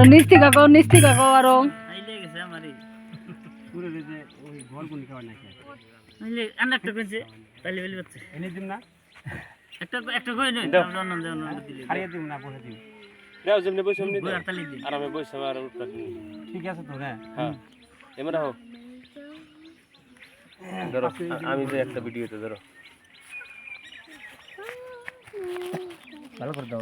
আরো নিস্তি কাকো আরো আইলে গেছে আমারই পুরো যে ওই ঘর কোন খাওয়া নাকি আইলে আন্না একটা কইছে তাইলে বলি বাচ্চা এনে দিম না একটা কই নই অন্য দিলে হারিয়ে দিম না বসে দিম দাও যেমনি বসে এমনি বই দাও আর তালি দিই আরামে বসে আর উঠতে দিন ঠিক আছে তো হ্যাঁ হ্যাঁ এমরা হোক ধরো আমি যে একটা ভিডিওতে ধরো ভালো করে দাও